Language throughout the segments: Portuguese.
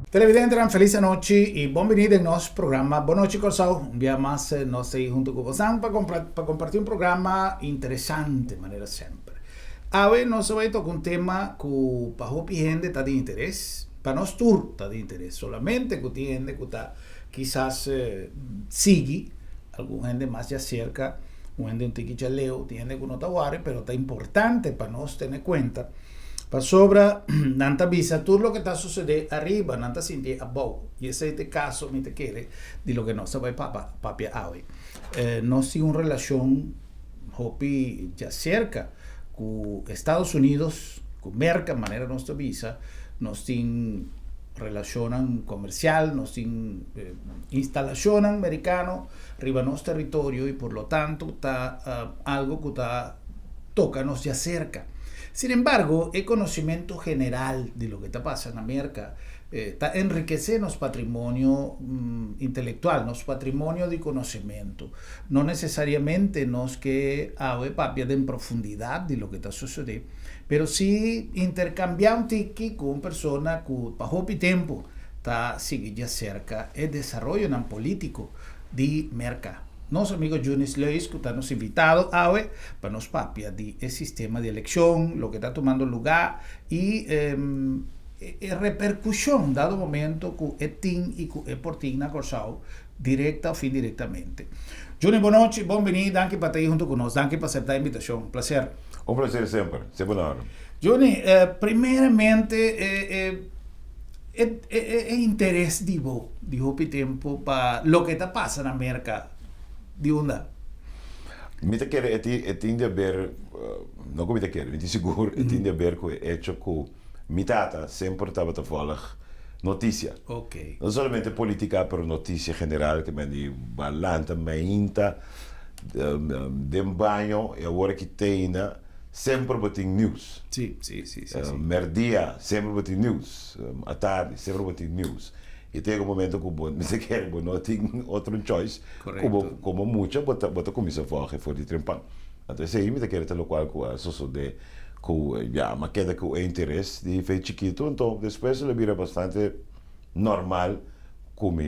Televidente, una feliz noche y bienvenido en nuestro programa Boa Noche Corsao. Un día más nos estamos junto con vosotros para compartir un programa interesante, de manera siempre. Hoy nos va a tocar un tema que para mucha gente está de interés, para nosotros está de interés, solamente que tiene que está quizás sigue, alguna gente más ya cerca, un gente un tiqui ya leo, tiene que no está pero está importante para nos tener cuenta. Pa sobra, nanta visa, tutto lo che sta succedendo arriba, nanta senti abajo. E ese è il caso, mi te chiede, di lo che non sa papia avi. Non si una relazione, hopi, già cerca, con Estados Unidos, con merca, manera nostra visa, non si relazione comercial, non si installazione americano, arriba a nostro territorio e per lo tanto está algo que está toca, nos se acerca. Sin embargo, el conocimiento general de lo que está pasando en América está enriqueciendo nuestro patrimonio intelectual, nuestro patrimonio de conocimiento. No necesariamente nos que papia en profundidad de lo que está sucediendo, pero sí intercambiar un tiki con persona que para poco tiempo está siguiendo cerca el desarrollo político de mercado. Nosso amigo Junis Leis, que está nos invitado hoy para nos papia de el sistema de elección, lo que está tomando lugar y repercusión dado momento que es tin y que es por tin na Corsao, directa o indirectamente. Junis, boa noite, bem-vindo, danke por estar aí junto conosco, danke por aceptar a invitação, placer. Un placer siempre una hora. Junis, primeiramente, é interesse de hopi tempo para lo que está passando na América de onda. Mita quer tem de ver, não como mita quer, mita seguro, tem de ver com o hecho que mitata sempre estava a falar notícia. Ok. Não somente política, mas notícia general que me di balanta, mainta, de banho e agora que tem sempre botem news. Sim. Merdia sempre botem news, à tarde sempre botem news. E tem um momento que você quer, não tem outro choice, como muita, bota começa a falar fora de trempão. Então, esse aí me quer ter o qual que a sucede, que já, mas queda que o interesse de fazer chiquito, então depois ele vira bastante normal como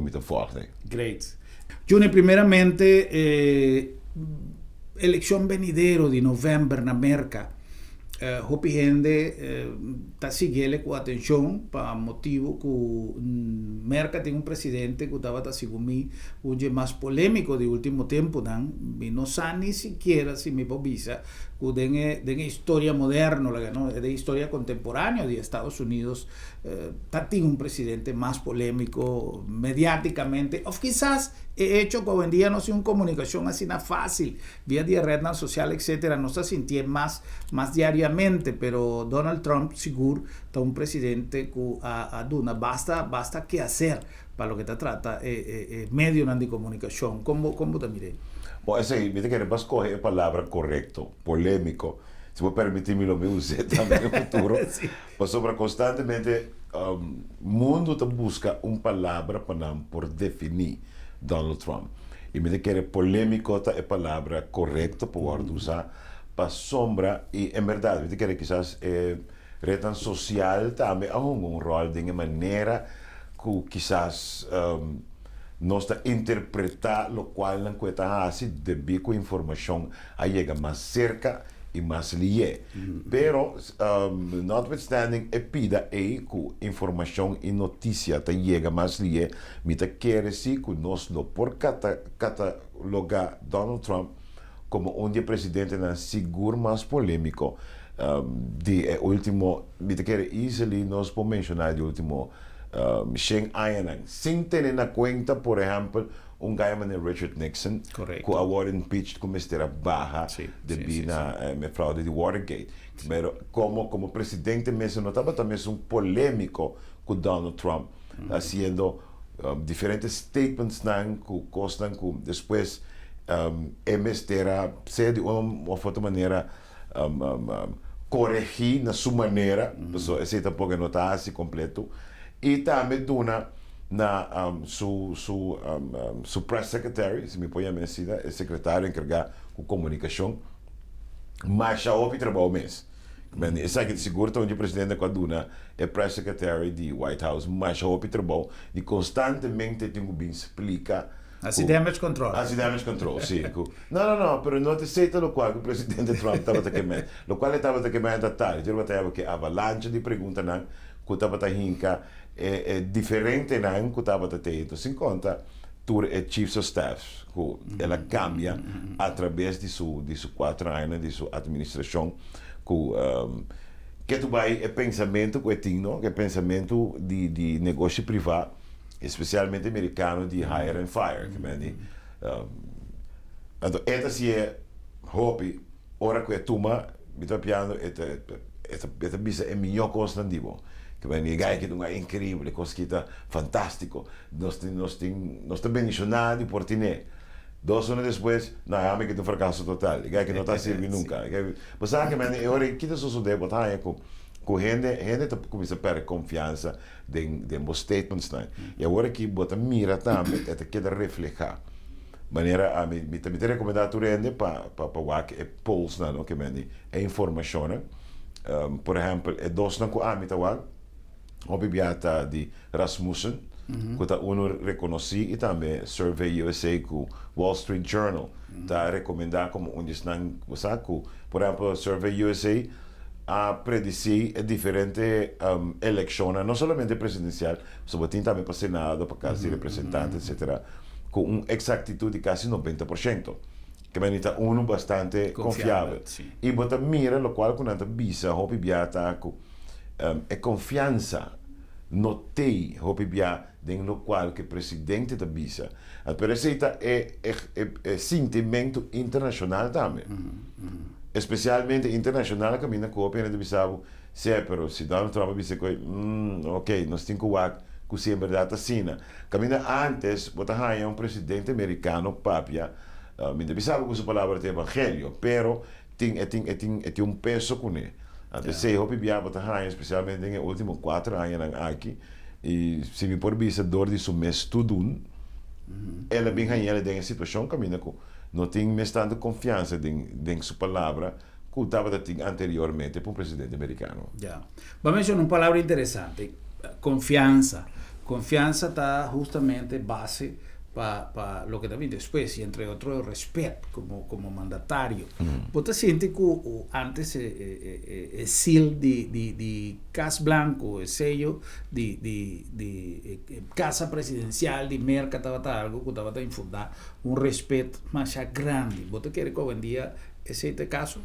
está forte. Great. Juni, primeiramente, eleição venidero de novembro na América. Hopi gente está siguiendo con atención para motivo que Merca tiene un presidente que estaba según mí un más polémico de último tiempo no sabe ni siquiera si mi visa que de historia moderna de historia contemporánea de Estados Unidos tiene un presidente más polémico mediáticamente o quizás he hecho que hoy en día no sea una comunicación así nada fácil vía de red social etcétera no se sintiendo más diariamente pero Donald Trump seguro está un presidente que a Duna basta que hacer para lo que te trata medio de comunicación ¿cómo te miré? Bom, essa aí, me quer escolher a palavra correto, polêmico, se vou permitir-me lo meu usar também no futuro, mas sobre constantemente mundo tá busca uma palavra para por definir Donald Trump. E me quer polêmico tá a palavra correto para usar para sombra e em verdade, me quer quizás rede social também há um rol de uma maneira que quizás nós interpretar o qual não cuesta assim de com informação aí chega mais cerca e mais lié. Pero notwithstanding é pida aí com informação e notícia tá chega mais lié, me tá quer assim que nós não por catalogar Donald Trump como um dia presidente na seguro mais polêmico de último, me tá quer easily nós por mencionar de último Shen Ayanang, sem ter na conta, por exemplo, guy como Richard Nixon, Correcto. que agora impeached como esteira barra de na fraude de Watergate. Mas como presidente mesmo, não estava também um polêmico com Donald Trump, fazendo diferentes statements que costam que depois esteira, de uma outra maneira, corrigir na sua maneira, esse tampouco não está assim completo. E também su press secretary, se me põe a mencionar, é secretário encarregado com comunicação, mas já houve trabalho mesmo. Men essa que seguro onde o presidente Kaduna é press secretary de White House, mas o trabalho de constantemente tem que explica assim damage control. Assim damage control, sim. Não, pero não te aceita o qual o presidente Trump estava queimando. O qual estava queimando a tarde. Eu estava que avalanche de perguntas não, que estava hinka é diferente não, que estava tendo. Sem conta, tu é chief of staff, que ela cambia através de sua 4 anos de sua administração, que tu vai é pensamento que é pensamento de negócio privado, especialmente americano de hire and fire, que então esta se é hobby, ora que tuma, me tô piano, esta bisa é melhor constantivo. Que vai negar que não é incrível, coisa que está fantástico, nós estamos bendicionados por ti. 2 anos depois, não, é que é um fracasso total, que não está servindo nunca. Mas sabe que agora que isso sucede, botar com gente começa a perder confiança em statements, né? E agora que bota mira também, é que refletir. Maneira a me recomendar tu rende para o polls, não, que é informação, né? Por exemplo, é 2 anos que a mitawag Obibiata de Rasmussen, que está reconhecido, e também Survey USA, que o Wall Street Journal está recomendando como um destaque, por exemplo, Survey USA a predizer diferente eleições, não somente presidencial, mas também para Senado, para Casa de Representantes, etc., com uma exactitud de quase 90%. Que é bastante confiável. E bota mira, o qual quando a bisa, Obibiata, é confiança notei no qual que o presidente da bisa a pereceita é sentimento internacional também especialmente internacional que a minha cópia de bisabo se pero se Donald Trump disse que ok nós temos que se é verdade assim caminha antes botar um presidente americano papia minha bisabo com sua palavra de evangelho pero tem peso com ele. Até sei que eu estou especialmente nos últimos 4 anos aqui, e se me por vista dor de seu mês tudo, ela bem ganha tem a situação que não tem mais tanta confiança em sua palavra que estava anteriormente para o presidente americano. Vamos mencionar uma palavra interessante, confiança. Confiança está justamente base para lo que también después, y entre otros respeto como mandatario. ¿Vos sientes que antes el seal de Cas Blanco, el sello de Casa Presidencial, de Merca, estaba algo que estaba infundado, un respeto más grande? ¿Vos te quieres que hoy en día ese este caso?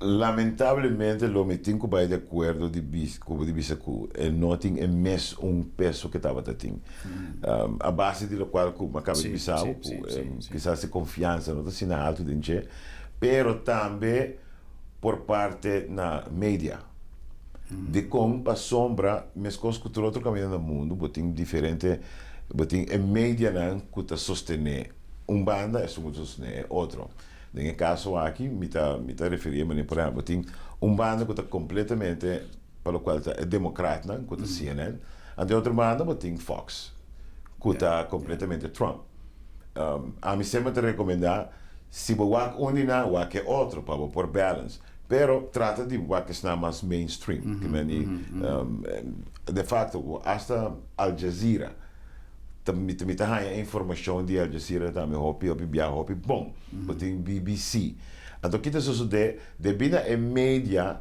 Lamentavelmente, lo metim que vai de acordo de vista que não tem mais peso que estava tendo. A base de lo qual que acaba de pensar, quizás de confiança, não está alto de gente, pero também por parte na mídia. De como para sombra, mas com o outro caminho do mundo, botem diferente, botem a mídia não que está sostener banda, é muito sostener outro. No caso aqui, me está referindo, por exemplo, tem banda que está completamente, para o qual é democrata, que é CNN, e de outra banda, tem Fox, que está completamente Trump. A mim sempre te recomendar, se você unir o que é outro, para por balance, pero trata de o que está mais mainstream, de facto, hasta Al Jazeera, também a informação de Al Jazeera também hopi bom, tem BBC. Então que isso sucede devido a mídia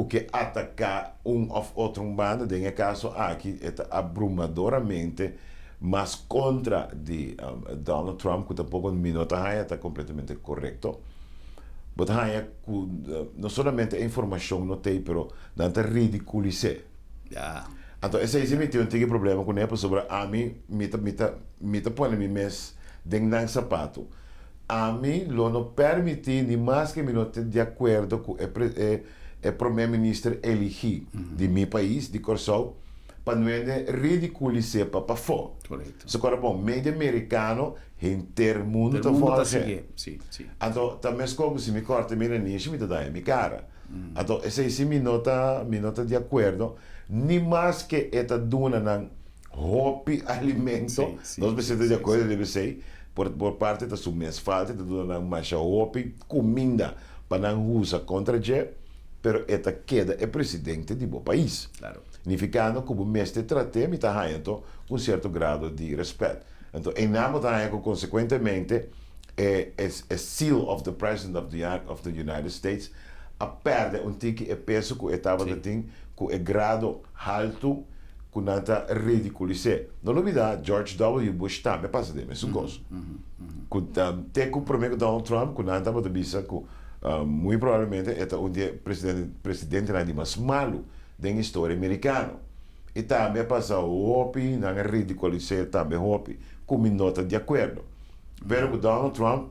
que ataca ou outro bando, em caso aqui é abrumadoramente mas contra de Donald Trump que tampouco minuto está completamente correto. Mas não somente a informação não tem, pero não te ridiculizar. Então, esse é um problema com ele, sobre a mim, me põe me mes dentro sapato. A mim, não permite, nem mais que me não de acordo com o primeiro-ministro eleito de meu país, de Corsol, para não ridiculizar para fora. Se agora, bom, meio americano, inteiro mundo está fora. Então, também como se me corta minha nicho, me dá a minha cara. Então, esse me nota de acordo. Nem mais que esta duna não roupe alimento, nós precisamos de acordo, deve ser, por parte da sua falta, da duna não mais roupe comida para não usar contra o pero esta queda el presidente de bom país. Claro. Significando que o mestre trate me está com um certo grado de respeito. Então, em nome da consequentemente, é seal of the President of the United States a perde um tique e peso que estava tem com grado alto que não está ridiculizado. Não olvidar, George W. Bush também passa de mesmo coisa. Tem com o primeiro Donald Trump, que não estava de vista que muito provavelmente é um dia presidente não mais malo da história americana. E também passa o hopi, não é ridiculizado também o hopi, como nota de acordo. Pero com Donald Trump,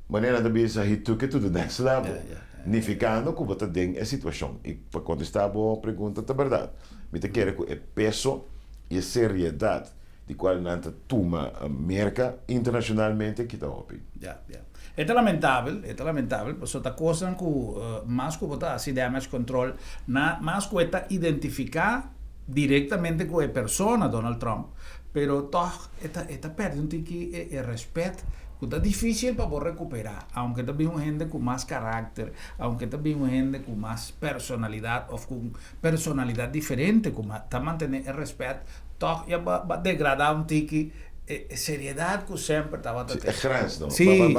maneira de vista, he took it to the next level. Significando que você tem a situação. E para contestar a pergunta, é verdade. Me te quero que o peso e a seriedade de qual não toma a merca internacionalmente que está hopi. É lamentável, porque outra coisa que mais que botar assim damage control, mais que está identificar diretamente com a persona Donald Trump, pero toch está perdendo que respeito. Está difícil para recuperar, aunque también hay gente con más carácter, aunque también hay gente con más personalidad o con personalidad diferente, como está mantener el respeto, todo ya va a degradar un tiki seriedad que siempre estaba teniendo. Es grande, ¿no? Sí.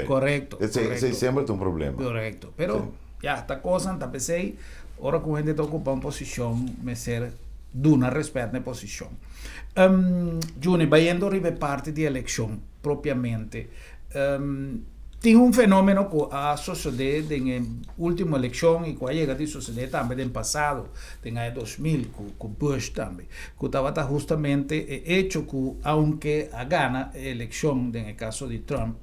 Correcto. Ese siempre es un problema. Correcto. Pero ya esta cosa, esta PC, ahora que gente está ocupando posición, me ser de una respeto en posición. Juni, vayendo a parte de elección propriamente, tem un fenomeno que ha sucedido en la última elección y que ha llegado a suceder también en el pasado, en el 2000, con Bush también, que estaba justamente hecho que, aunque gana la elección, en el caso de Trump,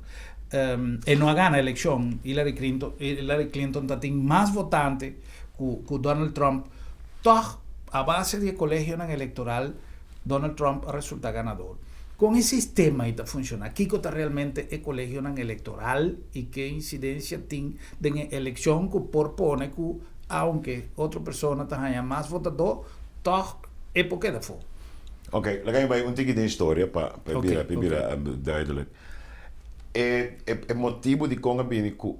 no gana la elección, Hillary Clinton tiene más votantes que Donald Trump, todo a base de colegio electoral, Donald Trump resulta ganador. Con ese sistema está funciona. ¿Qué está realmente el colegio electoral y qué incidencia tiene en la elección que propone que, aunque otra persona tenga más votador, todo es porque de fue? Ok, dan ga je mij een tikje de historia para duidelijk. El motivo de Conga Biniku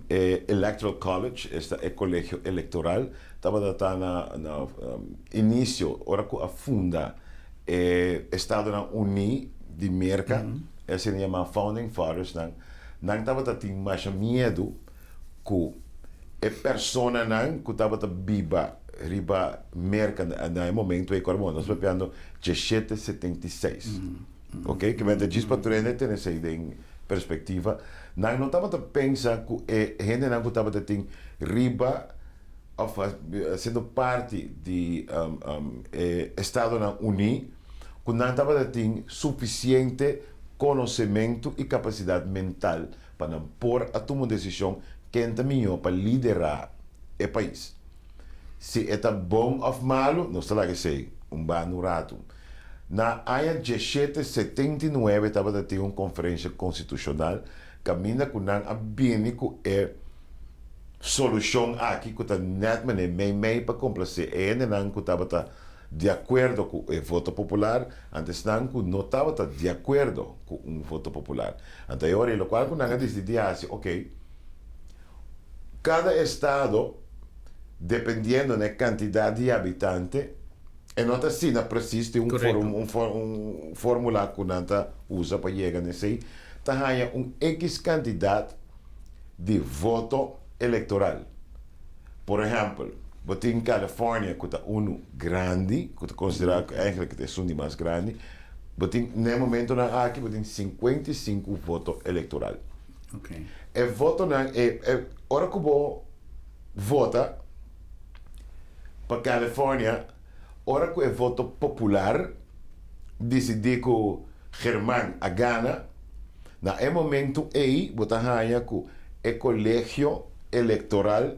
Electoral College, el colegio electoral, estaba na inicio, ahora que afunda Estados Unidos de América, se chama Founding Fathers, não estava tendo mais medo que a persona que estava viva riba América no momento em que nós estamos falando de 1776, ok? Que mente diz para treinar ter essa ideia em perspectiva, não estava pensando que a gente não estava tendo riba sendo parte de Estados Unidos, que não estava tendo suficiente conhecimento e capacidade mental para pôr a tomar decisão que é melhor para liderar o país. Se é bom ou malo, não sei lá que sei, bom rato. Na área 1779 estava tendo uma conferência constitucional, caminha com a bínico solução aqui que está net meio para complacer não que estava de acordo com o voto popular, antes não que não estava de acordo com um voto popular. Então agora o qual que não decidiu assim, ok, cada estado dependendo da quantidade de habitantes, e não assim precisa um fórmula que não usa para chegar nesse, tem X quantidade de voto eleitoral. Por exemplo, você em Califórnia, que é grande, que é considerado que é um mais grande, você no momento aqui você tem 55 votos eleitorais. Okay. E voto hora que você vota para Califórnia, hora que é voto popular, decidir que Germán a gana, na momento aí você ganha que o colégio eleitoral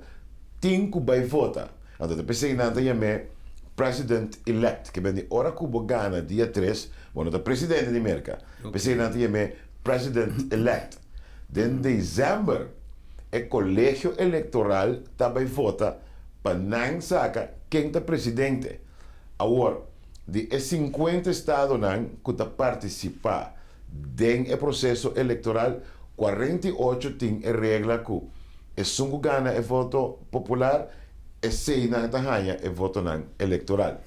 tem que vai votar. Então, depois de chamar President-elect, que vem de hora que você gana dia 3, bueno, o presidente de América. Depois de chamar President-elect. Em dezembro, o colégio eleitoral também vota para não sacar quem é presidente. Agora, de 50 estados que participam do processo eleitoral, 48 tem a regra que sungu gana e voto popular, e sei na tahaya e voto nan electoral.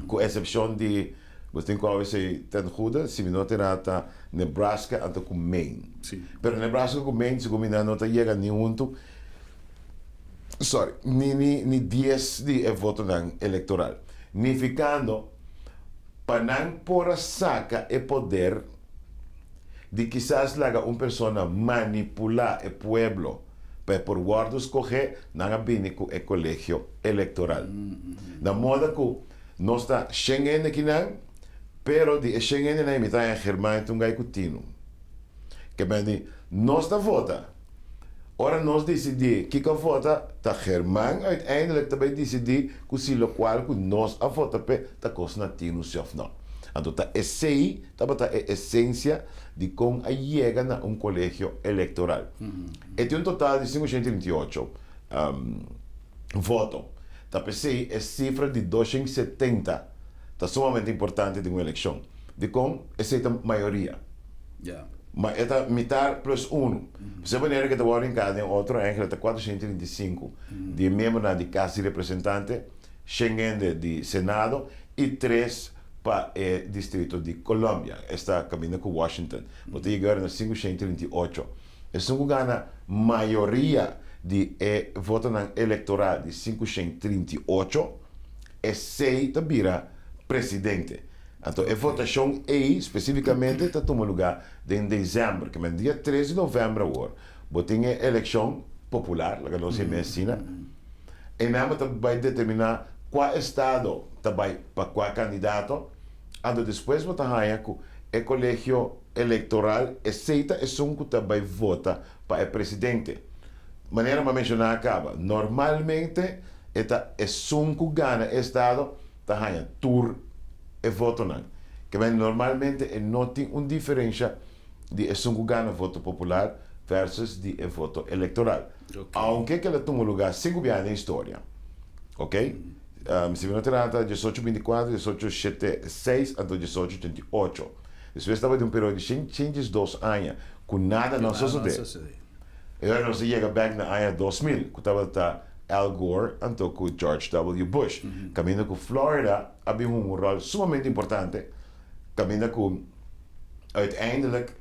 Com exceção de, você tem que ser ten goede, se não terá Nebraska até com Maine. Sì. Pero Nebraska com Maine, se combina não chega nem junto, ni 10 de voto nan electoral. Ni ficando, para não por saca e poder de quizás laga persona manipular el pueblo para por guardo escoger nanga binico e colegio electoral. Da moda que no está Schengen aqui não, pero de Schengen na imita em Germania tungai kutino. Que bem não está vota. Ora nós decidir que vota ta Germán uiteindelijk também decidir que se lo qual que nós a vota pe ta cos natino self não. Então ta SI ta a essência de como chega a colegio electoral. E tem total de 538 votos. Ta PCI é cifra de 270. Está sumamente importante de uma eleição. De como é a maioria. Yeah. Mas é metade plus 1. Se você que está em cada outro, é 425 de membros de Casa de Representantes, Schengen de Senado e 3 para o Distrito de Colômbia. Está caminhando com Washington. Você chegar a 538. Isso ganha maioria de voto eleitoral de 538 e 6 vira presidente. Então, a votação aí, especificamente, está tomando lugar em dezembro, que é dia 13 de novembro agora. Tem a eleição popular, que nós medicina, e nós vai determinar qual estado vai para qual candidato, e depois vai ter o colégio eleitoral aceita e som que vai votar para o presidente. Maneira para mencionar acaba, normalmente, é som que ganha o estado, está tour e voto não. Que normalmente não tem uma diferença de que ganha voto popular versus de voto eleitoral. Okay. Aunque que ela toma lugar 5 anos na história. Ok? Se não trata de 1824, 1876 até 1888. Isso estava de período de 2 anos, com nada não sucedeu. E agora nós chega back na ano 2000, que estava Al Gore então com George W. Bush. Caminhando com Florida, havia rol sumamente importante. Caminhando com, uiteindelijk,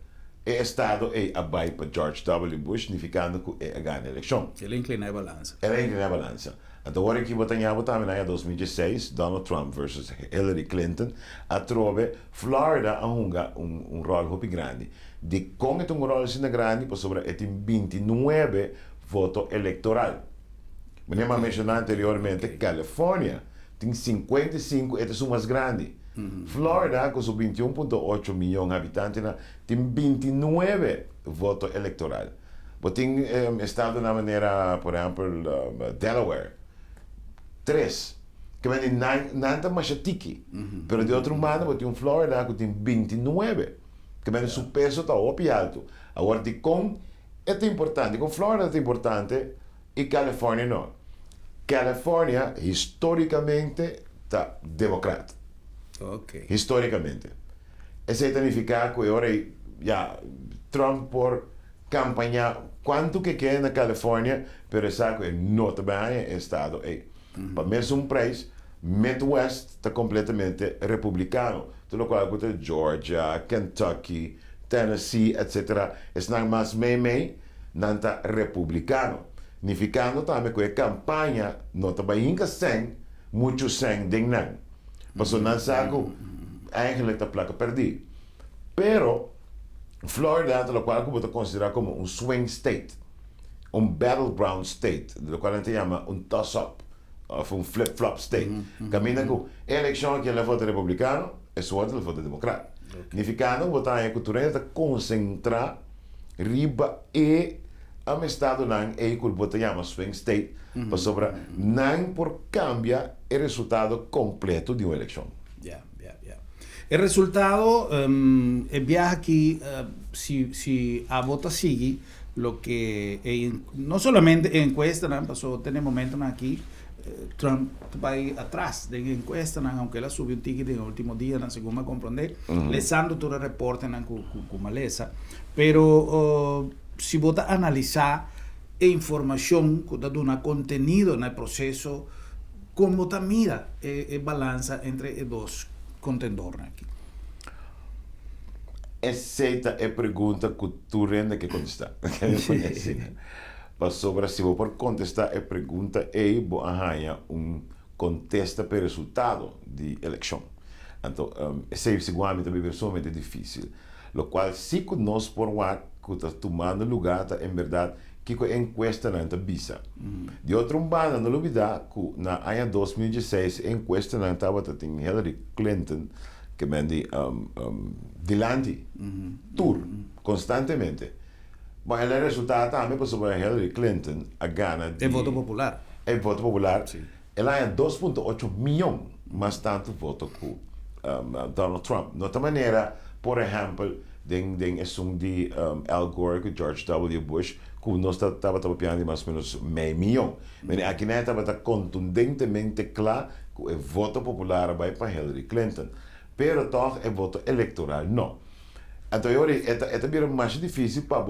o Estado abai para George W. Bush, significando que ganha a eleição. Ele inclina a balança. Ele inclina a balança. Então, agora que votamos também em 2016, Donald Trump versus Hillary Clinton, a trove Florida a um rol muito grande. De como é um rol assim grande, por sobre 29 votos eleitoral. Como mencionado anteriormente, Califórnia tem 55, é o mais grande. Florida, com seus 21,8 milhões de habitantes, tem 29 votos eleitorais. Tem estado na maneira, por exemplo, Delaware, 3. Que vem nada mais chique. Mas de outro lado, tem Florida que tem 29. Que vem o peso está alto. Agora, de com é importante, com Florida é importante e Califórnia não. Califórnia, historicamente, está democrata. Okay. Historicamente. Isso significa que agora Trump por campanhar quanto que quer na Califórnia, pero sabe que não também é estado aí. Para mesmo país, Midwest está completamente republicano. Tudo qual é Georgia, Kentucky, Tennessee, etc. Estão mais não está republicano. Significando também que a campanha não está bem sem, muito sem de não. Mas não sabe eigenlijk a placa perdi. Pero Florida, lo qual se puede considerar como un swing state, un battleground state, lo qual se llama un toss-up, o un flip-flop state. Camina con eleição que ele vota republicano e sua ele vota democrata. Significando votar em cultura de concentrar riba e a estado não é que o chama swing state, para sobre não por cambia o resultado completo de uma eleição. El resultado viaja aquí, si a vota sigue, lo que no solamente en encuestas, pasó tener momentos aquí, Trump va atrás de encuestas, aunque él subió un ticket en el último día, según me comprender, lesando todo el reporte con maleza, pero si vota analizar e información que da un contenido en el proceso, como ta mira balanza entre dos contendores aqui. Aceita a pergunta que tu rende que contestar. Mas sobre se vou por contestar a pergunta vou arranhar contesta per resultado de eleição. Então, esse seguramente é pessoalmente difícil. Lo qual, se nós por lá que está tomando lugar, em verdade, que a encuesta não está bisa. De outro lado, não olvidar que na ano 2016 a encuesta não estava tem Hillary Clinton que mende dilante tour constantemente. Mas o resultado também passou para Hillary Clinton a gana de voto popular. É voto popular. Sim. Ela é 2,8 milhões mais tanto voto que Donald Trump. De outra maneira, por exemplo, den de Al Gore e George W. Bush, que nós estava trabalhando mais ou menos meio milhão. Mas aqui não estava contundentemente claro que o voto popular vai para Hillary Clinton. Pero toch é voto eleitoral não. Então, eu é bem mais difícil para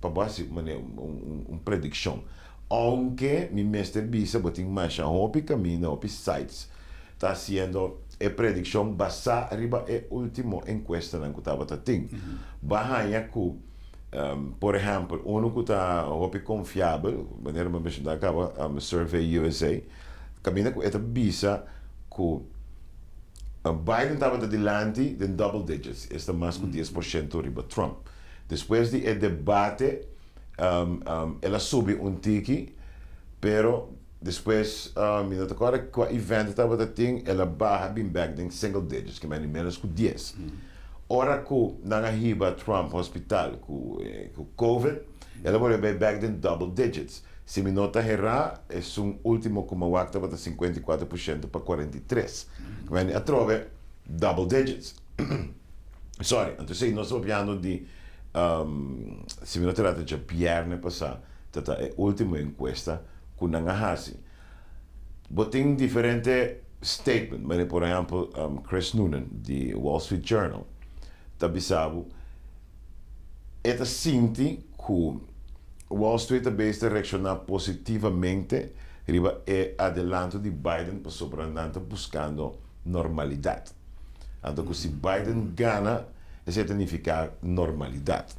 fazer uma predição. Aunque mi mestre bisa boting mais hopi caminho, hopi sites, está sendo a predição basada riba é último encuesta na que estava tating. Bahaya que, por exemplo, que está hopi confiável, maneira uma vez da acaba Survey USA, caminha com esta bisa que Biden estava delante de double digits, está mais que 10% riba Trump. Depois de debate, ela sube tiki, pero depois, agora com o evento estava ela barra bem back em single digits, que é menos que 10. Ora que na riba Trump hospital com COVID, ela vai bem back em double digits. Se me nota errar, é último como o estava 54% para 43%. Quindi a trove double digits. Sorry, então nós estamos falando de se me nota já Pierre passar, é a última encuesta que não hasi. Botem diferente statement, mas por exemplo, Chris Noonan de Wall Street Journal, tá bisabo, esta sinti que Wall Street também está reaccionando positivamente riba e adelanto de Biden para sobrandante buscando normalidade. Então, se Biden ganha, isso significa normalidade.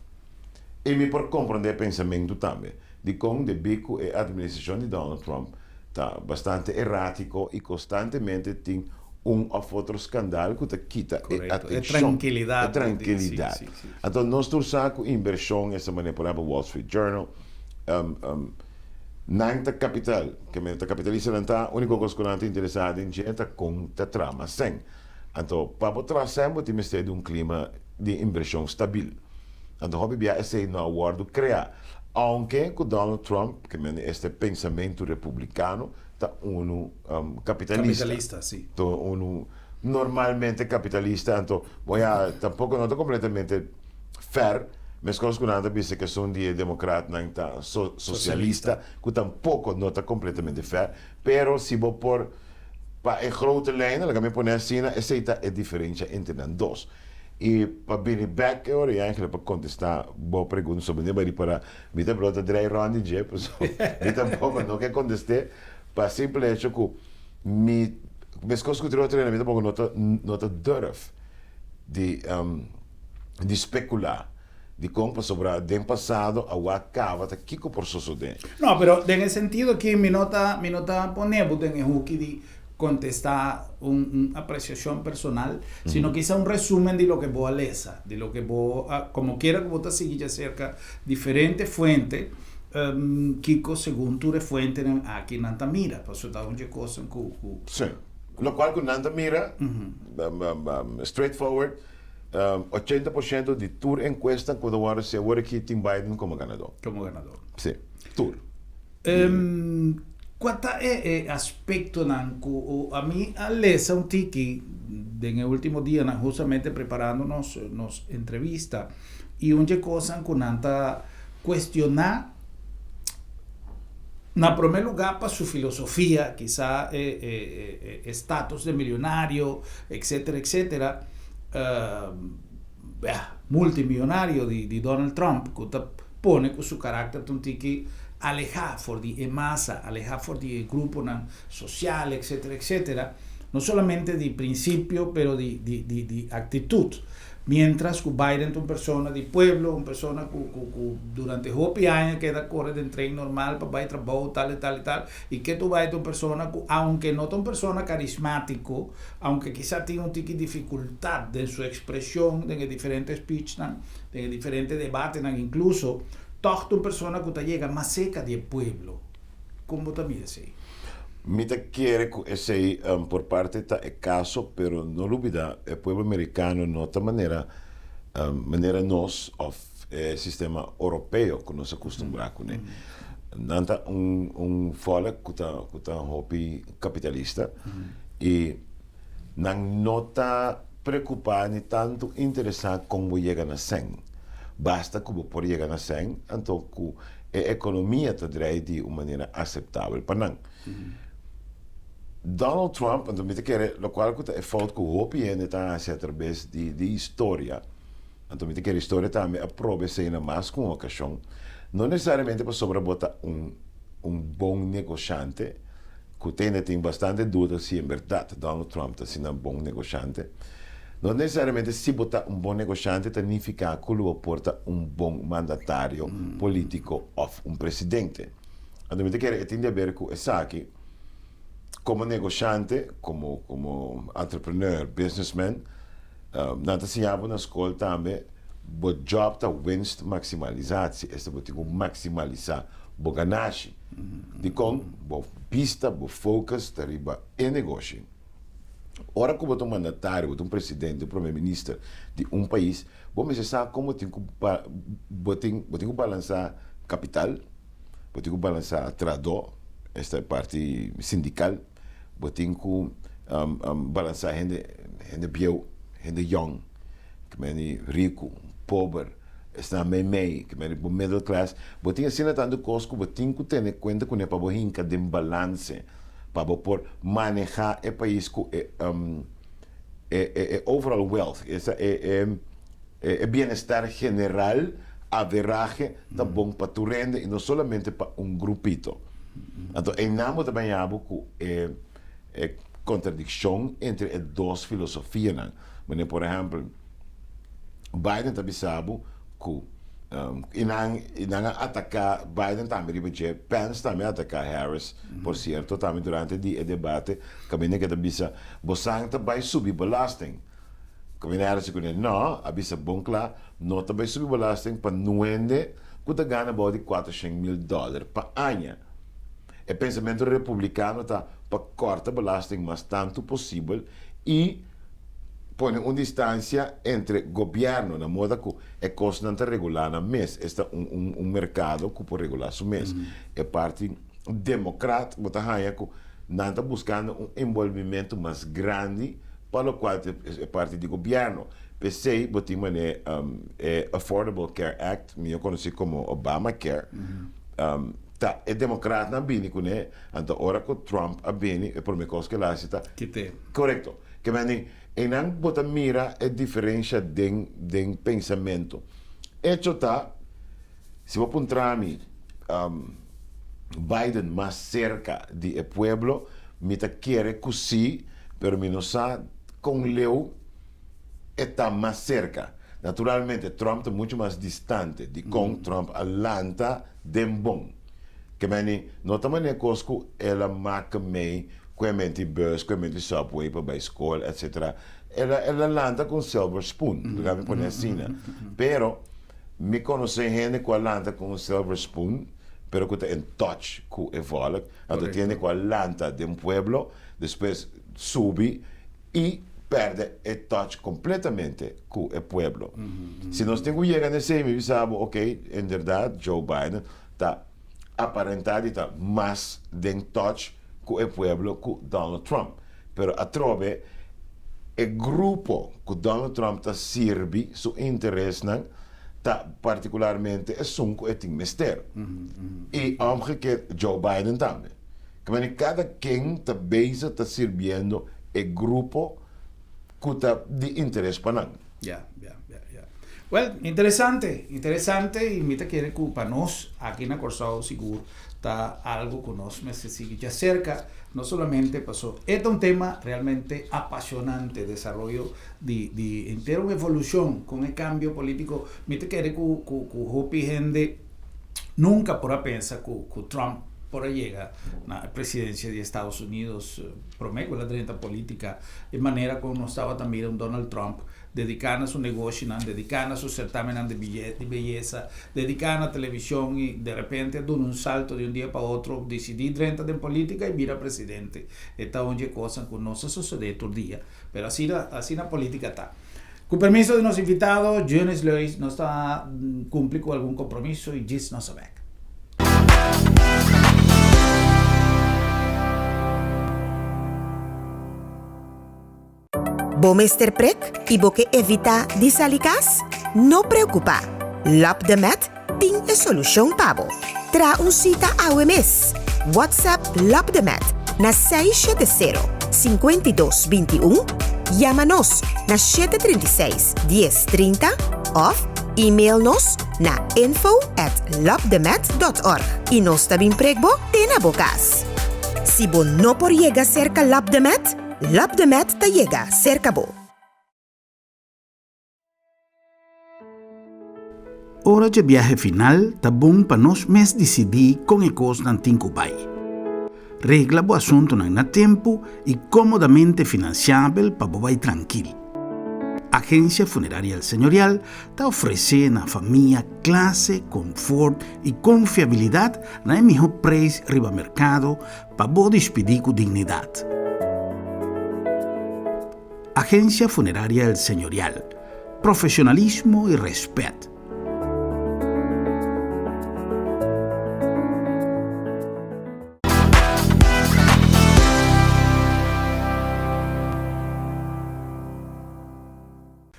E me por compreender pensamento também de como de bico a administração de Donald Trump está bastante errático e constantemente tem of outro escândalo que quita a atenção. Tranquilidade. Sim. Então, nós torçamos inversão, essa maneira, por exemplo, Wall Street Journal, nanta capital, que a capitalista não está, a única coisa que não está interessada em gente com a trama sem. Então, para trazer, temos de um clima de inversão stabil. Então, o BBA é no acordo criar. Aunque com Donald Trump, que é este pensamento republicano, está capitalista. Sim. Então, normalmente capitalista, então, tampouco não está completamente fair, mas coisas que não está que são de democrata, não está socialista, que tampouco não está completamente fair, pero se vou por para a grote lijn, dan kan je poner assim, essa é a diferença entre os dois. E para vir back agora, e eigenlijk para contestar boa pergunta sobre nem para me ter brota dry round de jeito, me tampouco não quer contestar, para simplesmente que me coisas que eu treino, me tampouco nota durf de especular. De como sobre o passado, a acaba, está aqui por suceder. No, pero en el sentido que mi nota ponemos en el de contestar una apreciación personal, sino quizá un resumen de lo que vos lesa, de lo que vos, como quiera que vos te sigas cerca, diferentes fuentes, Kiko, según tu fuente aquí en Antamira, por eso está una cosa en Cucu. Sí, lo cual con Antamira, straightforward, 80% de tour encuesta quando agora se agora que Tim Biden como ganador. Sim, tour. Qual é o aspecto nanco a mim a lesa um tiki no último dia justamente preparando-nos entrevista e onde coisa que nanta questionar na primeiro lugar para sua filosofia, quizá status de milionário, etc. Multimillonario di Donald Trump, que pone con su carácter un tiki alejar for die masa, alejar for die grupo social, etcétera, etcétera, no solamente di principio, pero di actitud. Mientras que Biden es una persona de pueblo, una persona que durante 20 años queda correr en tren normal para ir a trabajo, tal y tal y tal, y que tú vas a una persona que, aunque no es una persona carismático, aunque quizás tiene un tiki dificultad de su expresión en diferentes speech, en diferentes debates, incluso, todo una persona que te llega más cerca del pueblo. ¿Cómo te miras ahí? Mita quiere que ese por parte está el caso, pero no olvida el pueblo americano no de manera nos of sistema europeo que nos acostumbra con él. Nanta un fala que está hobby capitalista y no está preocupado ni tanto interesado como llegan a ser. Basta que por llegar a ser, entonces que la economía te draai de una manera aceptable para Donald Trump, lo qual é fout que o OPN está através de história. Então, a história também aprova ser mais com ocasião. Não necessariamente para sobrebotar bom negociante, que tem bastante dúvida se em verdade Donald Trump está sendo bom negociante. Não necessariamente se botar bom negociante significa que ele aporta bom mandatário político ou presidente. Então, tem a ver com isso aqui. Como negociante, como entrepreneur, businessman, nós ensinamos na escola também, o job da winst maximalizatie, é você maximalizar o ganagem. De com, a pista, o focus, arriba em negócio. Ora, como um mandatário, um presidente, um primeiro-ministro de um país, você sabe como tem que balançar capital, tem que balançar trabalho, esta parte sindical, tem que balançar gente biel, gente young, que é rico, pobre, está meio, que é middle class, tem assim tanto coisa que tem que ter em conta que é para o hinca de balance, para por manejar o país com overall wealth, é bem-estar general, average, tá bom para tu rende e não somente para grupito. Então, em nome também há contradição entre as duas filosofias. Mas, por exemplo, Biden também sabe que não atacar Biden também ribeje, Pence também atacar Harris, por certo, também durante o debate, também que também você vai subir belasting. Como era se conhece, não, avisa bom claro, não também subir belasting para não ende, que tá ganha de $400,000 por ano. O pensamento republicano está para cortar belasting mais tanto possível e põe uma distância entre governo, na moda que é constante regular no mês. Este é mercado que pode regular o mês. É parte democrata, que não está buscando envolvimento mais grande para o qual é parte do governo. Pensei, botem Affordable Care Act, eu conheci como Obamacare. É democrata na bini com né, então ora que Trump a bini é por me coisa que lá está. Correto. Que mani e não bota mira a diferença de pensamento. Hecho tá, se vou apontar-me Biden mais cerca do pueblo, me tá querer que sim, pero me não sabe com Leo está mais cerca. Naturalmente, Trump está muito mais distante de com Trump Atlanta de bom. Que meni, não também é coisa que ela marca meio, que bus, que subway para a escola, etc. Ela landa com silver spoon, digamos por assim, né? Pero, me conhece gente que landa com silver spoon, pero que está em touch com o evolve, então tem que landa de pueblo, depois sube e perde o touch completamente com o pueblo. Se nós temos que chegar nesse nível, sabe, ok, em verdade, Joe Biden está aparentado está mais de touch com o pueblo que Donald Trump. Pero a trove, o grupo que Donald Trump está serve, seu interesse, está particularmente é sunco e tem mistério. E omgekeerd Joe Biden também. Que cada quem está bezig, está servindo o grupo que está de interesse para nós. Ja. Well, interesante, y me te quiere que para nos aquí en Corsao seguro está algo que nos me se sigue ya cerca, no solamente pasó, este es un tema realmente apasionante, desarrollo de entera evolución con el cambio político, me te quiere que gente nunca podrá pensar que Trump por llega a la presidencia de Estados Unidos, promedio la 30 política, de manera como estaba también un Donald Trump, dedicando a su negocio, dedicando a su certamen de belleza, dedicando a televisión y de repente de un salto de un día para otro, decidí 30 de política y mira presidente. Esta es cosa que no se sucede todo el día, pero así la política está. Con permiso de nuestro invitado, Jonas Lois no está cumple con algún compromiso y Gis no sabe. Bo Mr. Prek y bo que evita disalikas? No preocupa. Lap de Met ting e solution pabo. Tra un cita AWMS. WhatsApp Lap de Met na 670-5221. Llámanos na 736-1030 of email nos na info@lapdemet.org. Y nos tabing pregbo tena bokas. Si bo no por llega cerca Lap de Met, Lap de Met ta llega cerca bo. Hora de viaje final, tá bom para nós mes decidir com e cos nan tincupai. Regla bo assunto na tempo e comodamente financiável para bo vai tranquilo. Agência Funerária Señorial está oferecendo à família classe, conforto e confiabilidade na melhor preço riba mercado para bo despedir com dignidade. Agência Funerária Señorial. Profissionalismo e respeito.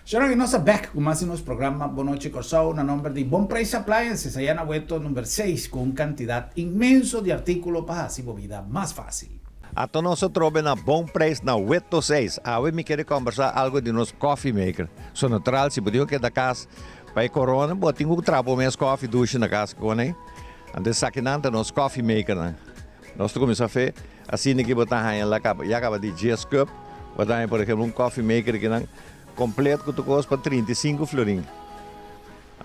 Sono che nostra back con il nostro programma Bonoche Corsao, una numero di Bon Price Appliances, allá en vuelto número 6 con cantidad inmenso de artículos para hacer vida más fácil. Ato nós trobe na Bom Preço na 86. Awe me querer conversar algo de nosso coffee maker. So natural, se podia que da casa para corona, botinho o trapo mes coffee duche na casa com né. Ande saquinante nosso coffee maker né. Nós começamos a fazer assim que botar aí lá acaba de 10 cup, botar por exemplo coffee maker que não completo que tu custa para 35 florin.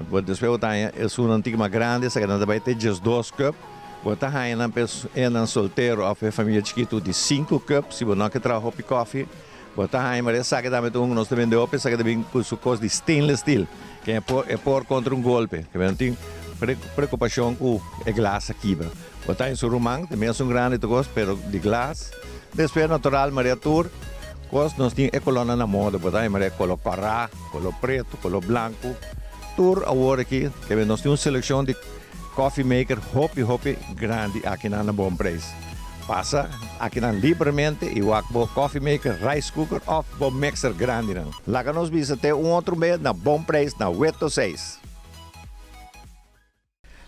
Depois botar aí é uma antiga grande, essa que não vai ter 12 cup. Botar aí na pessoa, um solteiro ou família chiquita de 5 cups, se você não quer trazer hop coffee, botar aí, mas essa que também nós também deu, essa que também com o custo de stainless steel, que é por contra golpe, que não tem preocupação com a glass aqui. Botar em seu romang, também é grande tu gosto, pero de glass. Depois natural, mariatur, nós temos a coluna na moda, botar aí, mas color carrá, color preto, color branco, tour agora aqui, que nós temos uma seleção de coffee maker hopi grande aqui na Bom Preço. Passa aqui na livremente e o coffee maker, rice cooker ou bom mixer grande. Lá que nós visitamos outro mês na Bom Preço na 86.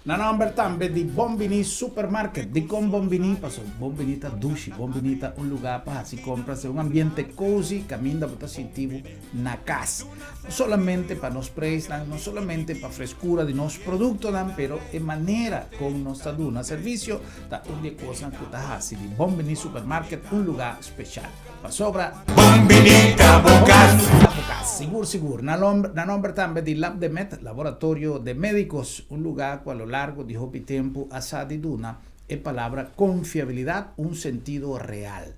Na number tambe di Bombini Supermarket, di con Bombini, paso Bombinita Dushi, Bombinita un lugar para si compras un ambiente cozy, caminda para sentivo na casa. No solamente para nos preços, no solamente para frescura de nos productos, pero en manera con nos duna servicio, da un de cosas que ta hasi di Bombini Supermarket, un lugar special. Pa sobra Bombinita Bocas. Sigur. Na nombre tambe di Lab de Met, laboratorio de médicos, un lugar a lo largo di hopi tempo asadi duna e palabra confiabilidad, un sentido real.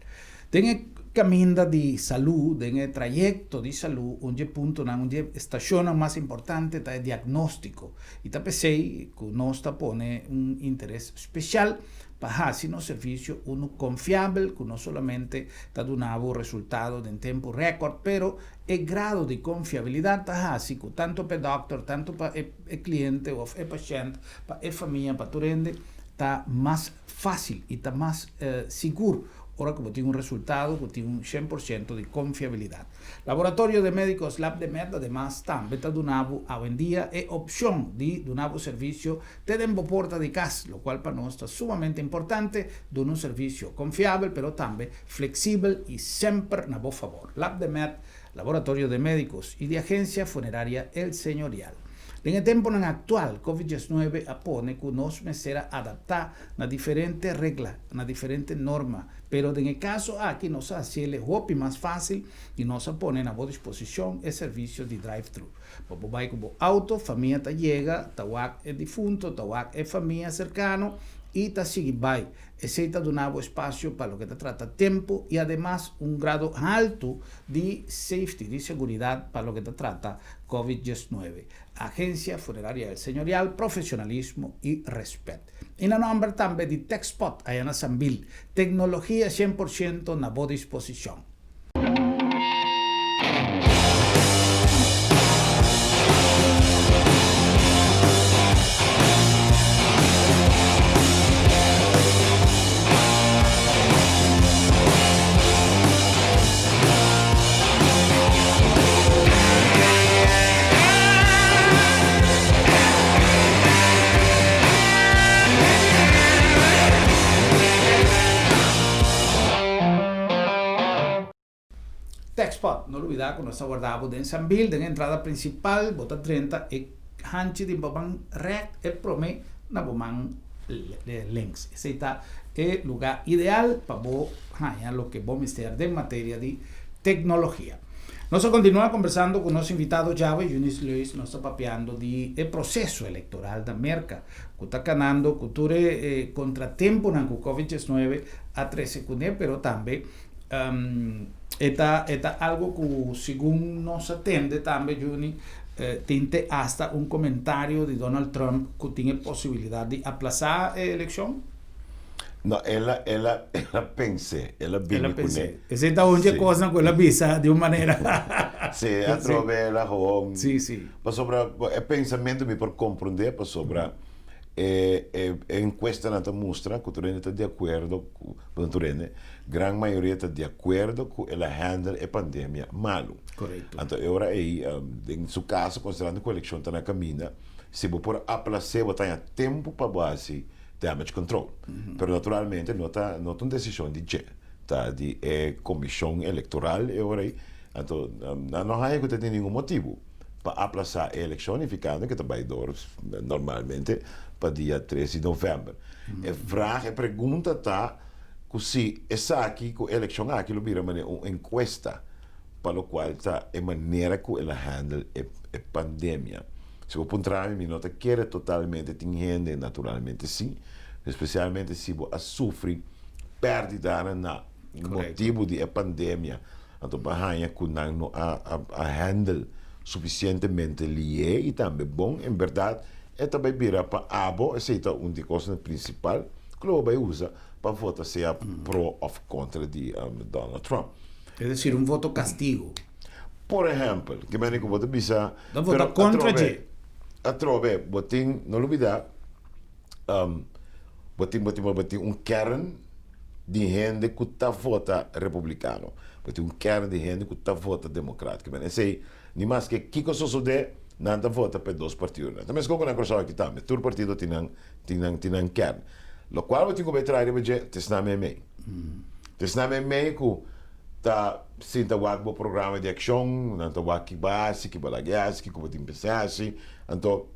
Tiene caminda di salud, tiene trayecto di salud, un punto, un stazione más importante è diagnóstico. Y tapesei, que nos pone un interés especial para hacer un servicio uno confiable, que no solamente está dando resultados en tiempo récord, pero el grado de confiabilidad está así, tanto para el doctor, tanto para el cliente o el paciente, para la familia, para tu rende, está más fácil y está más seguro ahora que tiene un resultado que tiene un 100% de confiabilidad. Laboratorio de Médicos LabDemet, además, también está donando hoy en día es opción de donar servicio de porta de casa, lo cual para nosotros es sumamente importante, de un servicio confiable, pero también flexible y siempre a vos favor. LabDemet, Laboratorio de Médicos y de Agencia Funeraria El Señorial. En el tiempo actual, COVID-19 apone que nos será adaptar a diferentes reglas, a diferentes normas, pero en el caso aquí nos hace el hopi más fácil y nos pone a vossa disposición el servicio de drive-thru. Como vai como auto, familia te llega, tawak es difunto, tawak es familia cercano, y te sigue vai. Excepta de un nuevo espacio para lo que te trata tiempo y además un grado alto de safety, de seguridad para lo que te trata COVID-19. Agencia Funeraria del Señorial, profesionalismo y respeto. Y la nombre también de TechSpot, allá en Sanville. Tecnología 100% a vossa disposición. TechSpot, no olvidar que nós aguardamos em Sanville, na entrada principal, bota 30 e hanchi de baban rec e prome na boman links. Esse está o lugar ideal para vos ganhar lo que vos mister de matéria de tecnologia. Nós continuamos conversando com nosso invitado Jave, Eunice Luis, nós estamos papeando de processo eleitoral da América, que está canando cultura contratempo na COVID-19 a 13 cunê, pero também Eta algo que, según nos atende también, Juni, tinte hasta un comentario de Donald Trump que tiene posibilidad de aplazar la elección. No, ela pensé, ela vive com ele. Essa é onde a coisa com ela visa de uma maneira. Sim, a trove ela home. Sim, sim. Para sobra, é pensamento me por compreender para sobra. Encuesta não mostra que o Turene está de acordo com o Turene, grande maioria está de acordo com ela handle a pandemia malo. Correto. Então agora aí, em seu caso, considerando que a eleição está na caminha, se você por aplacer, você tem tempo para base damage control. Pero naturalmente não está uma decisão de tá de comissão eleitoral agora aí, então não há que ter nenhum motivo para aplazar a eleição, ficando que vai dar normalmente para dia 13 de novembro. A pergunta está que se essa aqui, que a eleição aqui, lo vira uma encuesta para o qual está a maneira que ela handle a pandemia. Se o contrário, me nota que é totalmente tingente, naturalmente sim, especialmente se você sofre perda na motivo de a pandemia, então para que não a handle suficientemente lié e também bom, em verdade, é também vira para abo, essa é uma das coisas principais que o vai usar para votar se é pro ou contra de Donald Trump. É decir, um voto castigo. Por exemplo, que me digo, vou bisa, não voto contra G. A trove, botin, não olvidar, botin kern de gente que está vota republicano, botin kern de gente que está vota democrático. Mas sei, nem mais que Kiko Sosode não está vota para dois partidos. Também se alguma coisa aqui também, todo partido tem kern. Lo qual botin que vai trazer para tesname meio. Tesname meio que tá sinta o programa de ação, não tá o que base, que balagueas, que como tem pensasse, então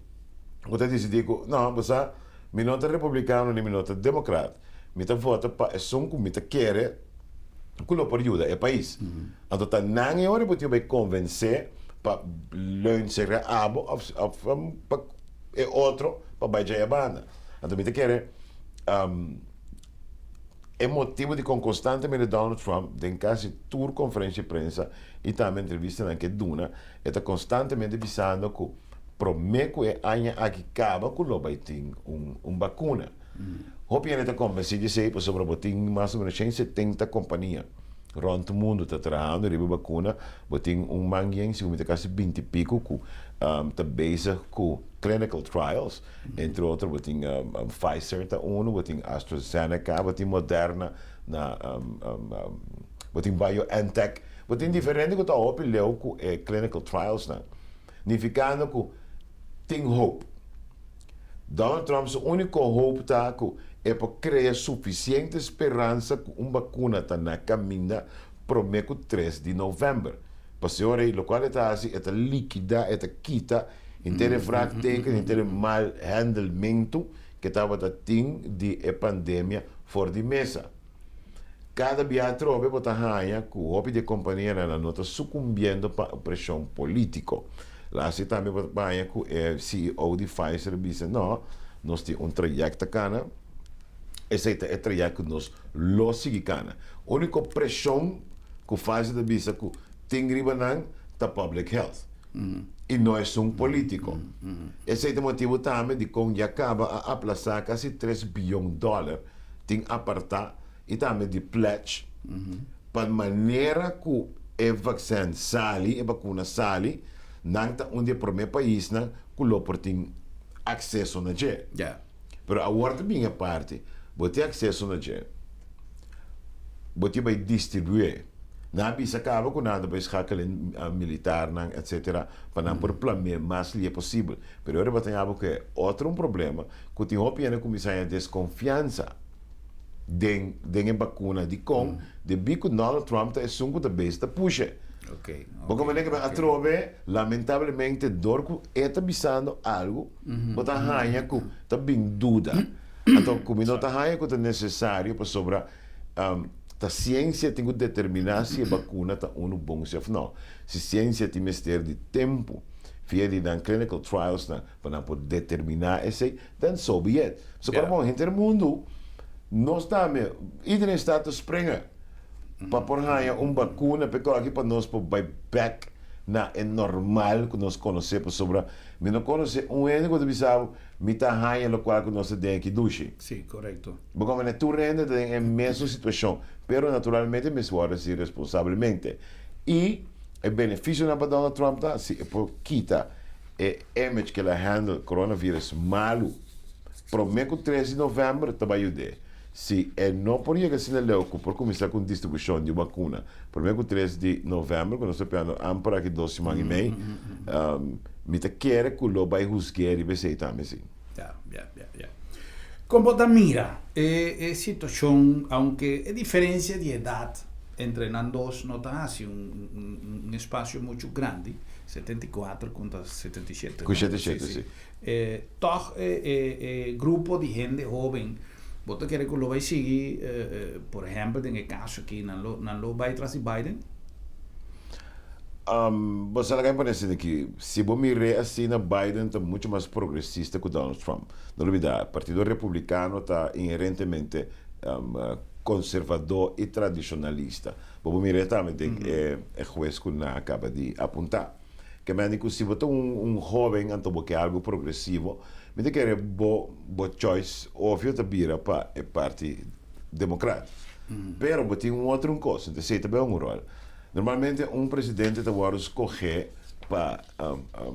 eu te decidi que não, você me não é republicano nem me não é democrata, me tá vota para ação que me tá querer que lo ajuda é país, então tá não é hora porque vai convencer para lançar abo é outro para baijar a banda, então me tá querer é motivo de constantemente Donald Trump, em quase toda conferência de imprensa e também entrevista na que Duna, está constantemente avisando que promete que aña aqui acaba que lo vai ter vacuna. Hope ele está convencido de ser sobre botin mais ou menos 170 companhias rond o mundo está trabalhando riba vacuna, botem manguém, se comete quase 20 e pico, está bezig com clinical trials, entre outros, botem Pfizer, tá botem AstraZeneca, botem Moderna, botem BioNTech, botem diferente que está opileu com clinical trials, significando que tem hope. Donald Trump, o único hope tá é para criar suficiente esperança que uma vacuna está na caminho para o 3 de novembro. Para se ora, o qual está assim, é líquida, é quita, inteira prática, inteira mal handlemento que estava tendo de pandemia fora de mesa. Cada dia trove bota raia que o hobby de companhia na nota sucumbindo para a pressão política. Lá se também bota raia que o CEO de Pfizer disse, não, nós temos trajeto cana, esse é o trajeto que nós lo seguimos cana. A única pressão que o Pfizer disse que tem ribanan da public health. E não é um político. Esse é o motivo também de que já acaba a aplaçar quase $3 bilhões tem apartar e também de pledge para maneira que o vaccino sali, a vacuna sali, não está onde para o meu país que o tem acesso na gente. Mas a outra minha parte, você tem acesso na gente, você vai distribuir. Na bisa acaba com nada para escalar militar, etc. Para não por planear mais li é possível. Mas agora você tem que outro problema que tem opinião começar a desconfiança de vacuna de com de bico Donald Trump é sunco da besta puxa. Porque maneira que a trove lamentavelmente dorco está bisando algo, bota raia que está bem dúvida. Então como não está raia que é necessário para sobrar a ciência tem que determinar se a vacuna está bom ou não. Se a ciência tem mistério de tempo, via de clinical trials para poder determinar esse, então so be it. So para bom, em todo mundo, nós também, iedereen staat te springen. Para por raia vacuna, porque aqui para nós para back na é normal que nós conhecemos sobre, mas não conhece único que bisava, me tá raia no qual que nós tem aqui duche. Sim, correto. Porque como tu rende tem a mesma situação, pero naturalmente me suora se responsavelmente. E o benefício na para Donald Trump tá, se por quita a image que ela handle coronavírus malo, prometo 13 de novembro tá vai ajudar. Se não podia que se leu por começar com distribuição de vacuna, prometo 13 de novembro, quando nós estamos amplo aqui 2 semanas e meia, me te quer que lo vai juzgar e vai ser também assim. Como te mira, situación, aunque hay diferencia de edad entre las dos, no está así un espacio mucho grande, 74 contra 77. Con 77, sí. Toch, grupo de gente joven, vos te quieres que lo vai seguir, por ejemplo, en el caso aquí, no lo vai tras Biden? Você vai parecer que se você mirar assim, Biden está muito mais progressista que Donald Trump. Não olvidar, o Partido Republicano está inerentemente conservador e tradicionalista. Você mirar também é juiz que acaba de apontar. Que me diz se você é jovem, então você é algo progressivo, me diz que é boa choice, óbvio, de vir para o Partido Democrata. Pero você tem outro coisa, então você também é rol. Normalmente, presidente vai escolher para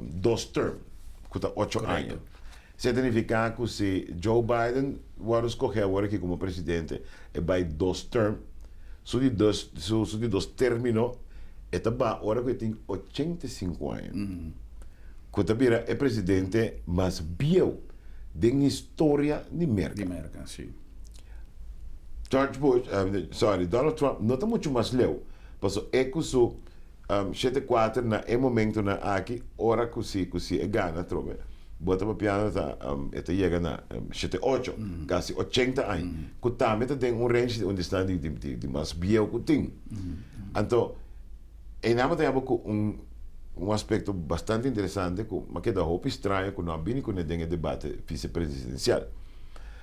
2 termos, que está 8 anos. Isso significa que se Joe Biden vai escolher agora aqui como presidente, vai 2 termos, se de 2 términos, agora que tem 85 anos. Que também é presidente mais bio da história de América. Sim. Donald Trump não está muito mais leu. Passo é que o 74 na momento na aqui hora que se é gana trove bota para piano tá chega na 78 quase 80 anos que também tem range onde está de mais bio que tem então e nada tem aspecto bastante interessante que da hope estranho que não habine com o debate vice-presidencial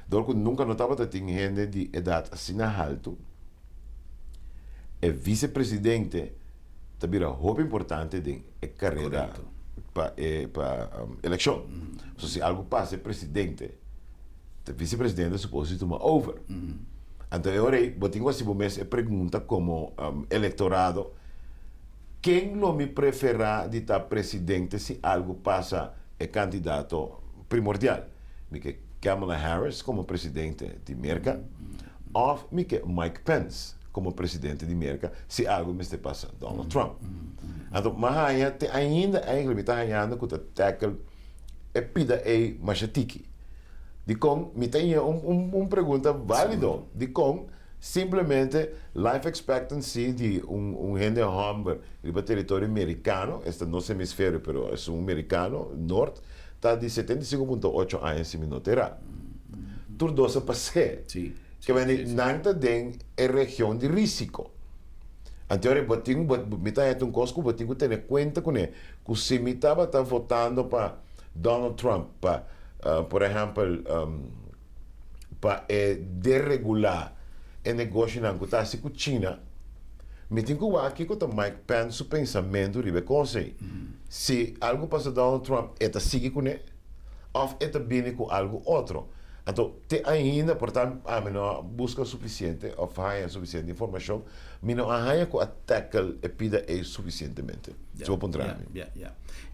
donc nunca notava que tem gente de idade assim alto o vice-presidente também é muito importante na carreira para eleição. Se algo passa, o presidente, o vice-presidente é suposto tomar over. Entonces, ahora, botingo así, me pregunta como electorado, ¿quién lo me preferirá de estar presidente si algo pasa el candidato primordial? Que Kamala Harris como presidente de América, o Mike Pence como presidente de América, si algo me está pasando Donald Trump. Então, mas ainda eigenlijk está ganhando com o tackle e pida e machatiki. De com, me tem pergunta válido, de com simplesmente life expectancy de gente homem do território americano, este não é hemisfério, mas é americano, norte, está de 75,8 anos se não terá. Tudo isso passa. Sí. Que vem nanta den a região de risco. Então, me está coisa que botinho ter conta com ele, que se me estava votando para Donald Trump, para, por exemplo, para deregular o negócio que está com a China, me tem que aqui com o Mike Pence o pensamento de coisa. Se algo passa Donald Trump, ele sigue com ele, ou ele vem com algo outro. Então, ainda, portanto, a não busca suficiente, ou há suficiente informação, mas não há que atacar e pida suficientemente. Isso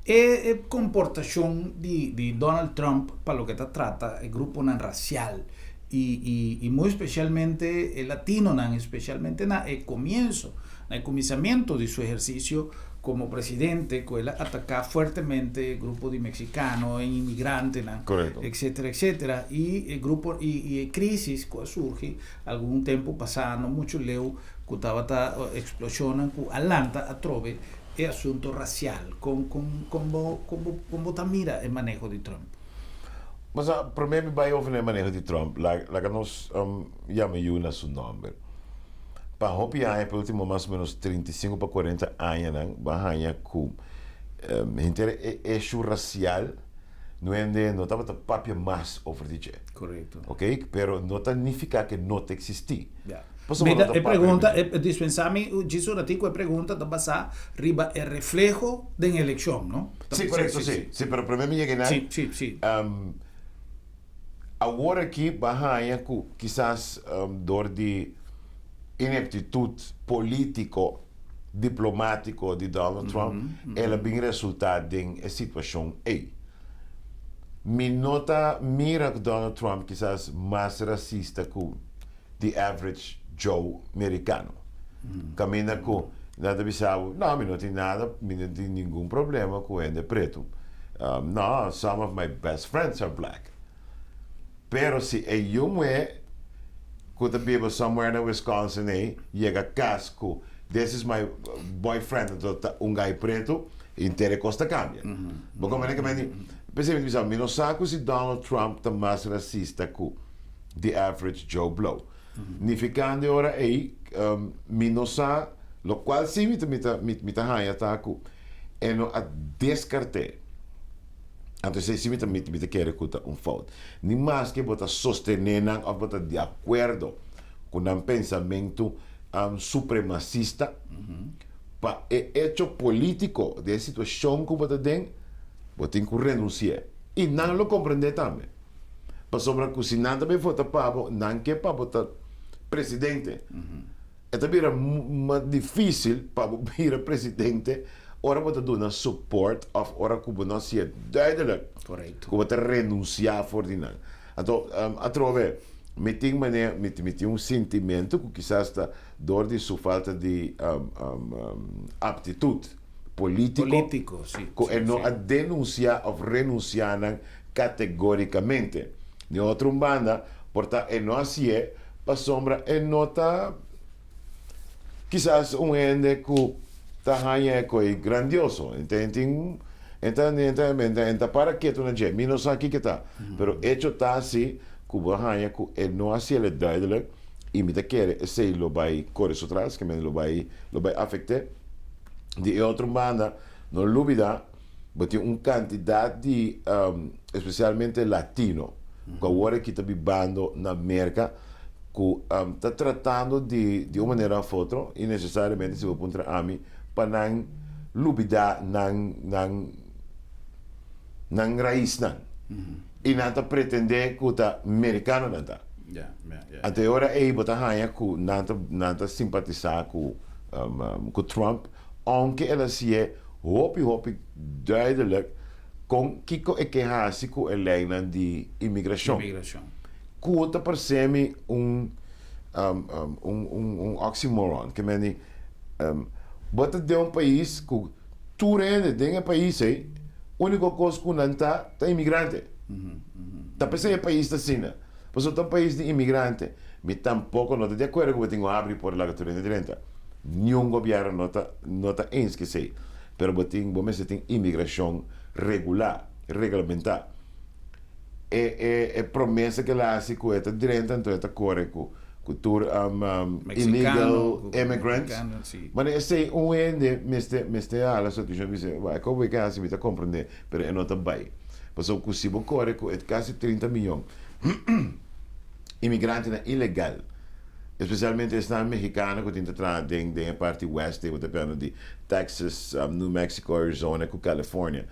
E comportação de Donald Trump, para o que trata, el grupo racial, y muy especialmente el latino, especialmente en el comienzo, en el comenzamiento de su ejercicio como presidente, que él ataca fuertemente el grupo de mexicanos, inmigrantes, etcétera, etcétera, y el grupo y crisis que surge algún tiempo pasado, mucho leo que estaba explosión que Atlanta a trove el asunto racial, como mira el manejo de Trump. Mas para mim, vai over o manejo de Trump, que nós chamamos seu nome. Para hopi aí, pelo último mais ou menos 35 para 40 anos, bahaya com eixo racial, não estava papia mais over de Correto. Ok? Pero não significa que não existia. Mira, pregunta, dispensame, Jesús, a ti que pregunta, te pasa arriba el reflejo de la elección, ¿no? Sí, correcto, sí. Sí, pero para mí llega Sí. Agora aqui, bahaya com quizás dor de ineptitud político, diplomático de Donald Trump, ela bem resultado de uma situação aí. Me nota, mira que Donald Trump quizás mais racista que the average Joe americano. Camina com nada bizarro, não tem nada, não tem nenhum problema com ele preto. No, some of my best friends are black. Pero se eu could be somewhere in Wisconsin, llega casco, this is my boyfriend, guy preto, inteira costa cambia. Porque como é que me não saco se Donald Trump está mais racista que the average Joe Blow. Nificando ora aí, me não sabe, lo qual sim me tá hanha taco, e não a descartar. Então, se me quer escutar foto. Nem mais que botar sostener ou botar de acordo com um pensamento supremacista para o hecho político da situação que você tem, você tem que renunciar. E não lo compreender também. Para sobre que se não também vota para não quer para botar presidente. É também mais difícil para virar presidente. Ora você dá suporte, ora que você é duidelijk. Correto. Que você renunciar voor die naam. Então, atrove, me tem sentimento que quizás está door de sua falta de aptitude político, sim. Que não a denunciar ou renunciar categoricamente. De outra banda, portanto, não assim para sombra, nota quizás gente que tahanha é grandioso, então para que tu não é, menos aqui que tá, pero hecho tá assim, que o tahanha que não assim é duidelijk, e me quer sei lo vai correr atrás, que me lo vai afetar. De outra banda, não dúvida, mas tem quantidade de, especialmente latino, que agora que está vivendo na América, que está tratando de uma maneira ou outra, e necessariamente se vou apontar a mim, para não lubida não raiz não. E não está pretender que o americano não está. Até agora é botar raia com nada simpatizar com Trump, aunque ela se é hopi duidelijk com Kiko é que hace com a lei de imigração. Quota per semi um oxymoron, que meni bota de um país que tu rende de um país aí, único coisa que não tá imigrante. Tá pensando em país da China, mas é um país de imigrante, mas tampouco não está de acordo com o que tenho abre por lá que tu rende direita. Nenhum governo não tá ens que sei, pero você tem imigração regular, regulamentar. É promessa que ela hace com esta direita, então esta corre com illegal immigrants. Mas esse ende meste ala só que já disse, vai como é que assim me compreender, pero é nota bem. Passou com o corre com quase 30 milhões imigrantes ilegal. Especialmente estado mexicano que tenta tem a parte oeste, o depende de Texas, New Mexico, Arizona, com Califórnia.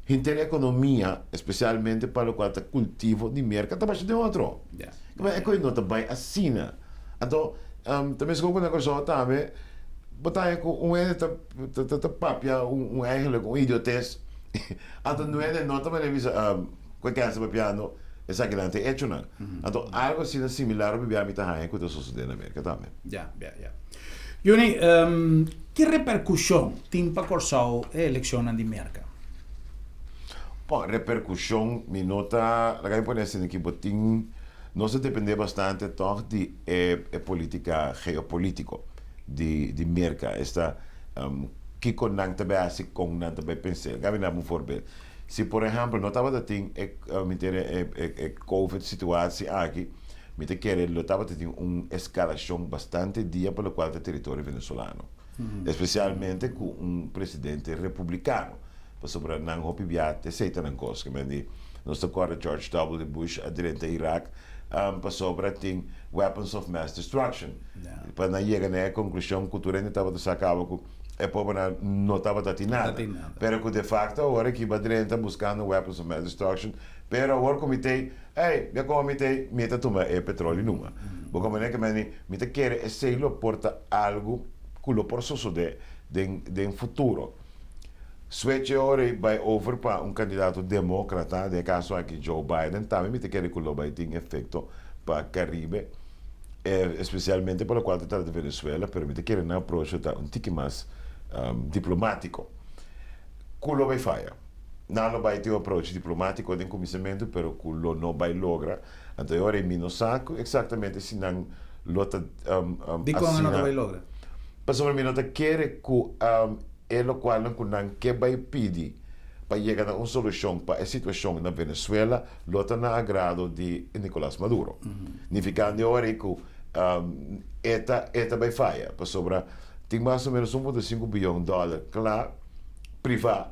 Tem economia, especialmente para o qual está cultivo de mercado, está de outro. É coisa não está bem assim. Então, também se alguma coisa também, botar com papia, eigenlijk idiotez. Então, não é também visa qualquer essa papiano, essa grande é chuna. Então, algo assim similar ao bebê está aí quando sucede na América também. Juni, que repercussão tem para Corsau a eleição de mercado? Bom, repercussão, me nota, la que pone assim que botin, nós depende bastante toch de política geopolítico de merca, esta que com não também assim com não também pensar. Gabi na voorbeeld. Se por exemplo, nós tava tem COVID situação aqui, me te querer, nós tava tem escalação bastante dia pelo qual o território venezuelano, especialmente com presidente republicano. Sobre não hopi biate seita não coisa, que nós tocamos George W. Bush a direita Iraque, para sobre tem weapons of mass destruction. Para não chegar na conclusão que o turno estava de sacava com é pobre não estava a nada. Pero que de facto agora que a direita buscando weapons of mass destruction, pero agora o comitê, o comitê meta toma petróleo numa. Porque como é que me quer esse porta algo que lo por suceder de futuro. Switch ora vai over para candidato democrata, de caso aqui Joe Biden, também me quer que lo vai ter efeito para Caribe, especialmente para o qual está de Venezuela, pero me quer na approach tique mais diplomático. Culo vai falhar. Não vai ter approach diplomático de começamento, pero culo não vai lograr. Então agora me não saco exatamente se não lota de como não vai lograr. Passou me não quer que é o qual não que vai pedir para chegar a uma solução para a situação na Venezuela, lota na agrado de Nicolás Maduro. Significando agora que esta vai falhar, para sobrar tem mais ou menos $1.5 bilhão claro, privado,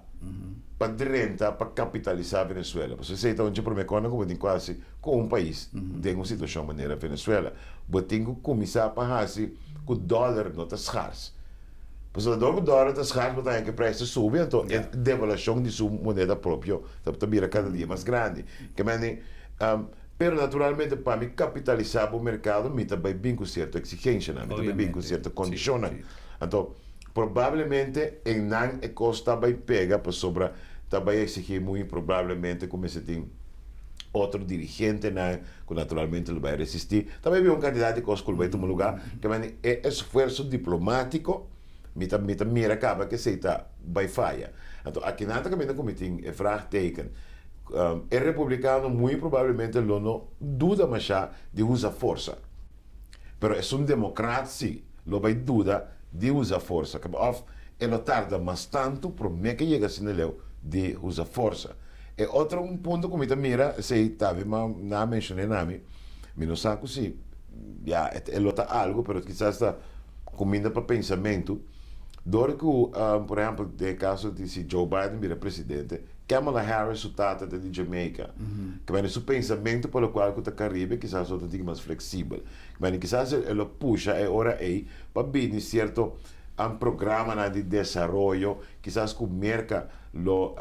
para renta, para capitalizar a Venezuela. Você sei então onde para como tem quase com um país tem uma situação maneira Venezuela, mas tem que começar a pagar que o dólar não está escasso. Pois o dólar está escasso, mas que o preço sube, então a devaluação de sua moeda própria está cada dia mais grande. Pero naturalmente para me capitalizar o mercado, me também bem com certa exigência, me também bem com certa condição. Então, provavelmente em não é costa vai pegar para sobre também exigir muito provavelmente como se tem outro dirigente que naturalmente ele vai resistir. Também vi candidato que vai tomar lugar, que é esforço diplomático. Mira acaba que seita vai falha. Então, aqui nada que como tem é vraagteken. É republicano muito provavelmente não duda mais de usar força. Mas é democrata sim, não vai duda de usar força. Ele tarda mais tanto para mim que chega assim de usar força. É outro ponto que me mira, sei talvez não mencionei nome, não sabe se ele está algo, mas quizás está comida para pensamento. Door que, por exemplo, no caso de se Joe Biden vira presidente, Kamala Harris resultado de Jamaica, que vai seu pensamento pelo qual o Caribe quizás outro dia mais flexível, mas quizás ele puxa hora aí para vir certo programa de desenvolvimento, quizás que o mercado lo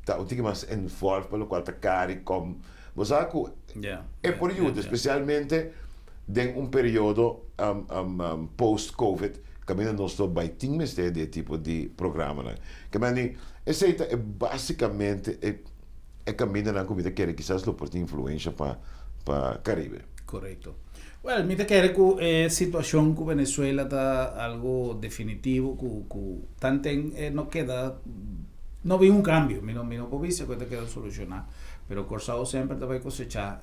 tá mais envolve pelo qual tá cari como Bosaku, Yeah. é por isso, especialmente em período post-Covid, que ainda não estou bem tinha de tipo de programa, né? Que essa é basicamente é caminho na comida que quizás lo por influência para Caribe. Correcto. Bueno, mi te quiere que situación con Venezuela está algo definitivo, que tanto no queda, no vi un cambio, mi no vice que te queda solucionar, pero Corsado siempre te va a cosechar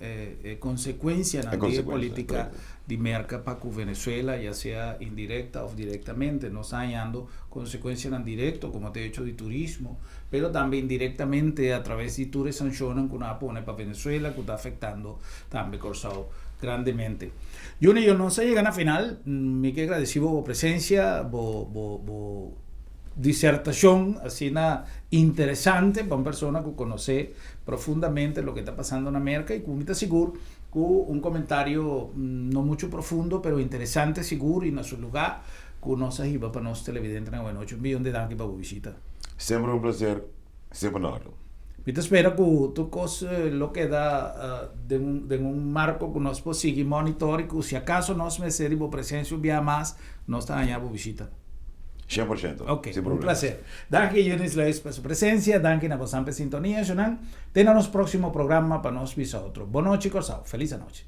consecuencias en la política de merca para que Venezuela, ya sea indirecta o directamente, no está hallando consecuencias en directo, como te he dicho, de turismo, pero también directamente a través de todas sanciones que uno pone para Venezuela, que está afectando también Corsado grandemente. Juni, yo no sé llegar a final, me quedo agradecido por presencia, por disertación así interesante para una persona que conoce profundamente lo que está pasando en América y que me seguro que un comentario no mucho profundo, pero interesante seguro y en su lugar que nos ayuda para los televidentes en buena noche. Un millón de gracias por la visita. Siempre un placer, siempre un honor. Yo te espero que tu cosa lo que da de un marco que nos puede seguir monitor y que si acaso nos me ser por presencia un día más, nos está allá por visita. 100%. Ok, un placer. Danke, Yunis Leis, por su presencia. Danke, na por sintonía, Jonan. Tenemos próximo programa para nos visar otro. Boa noite, Corsao. Feliz noche.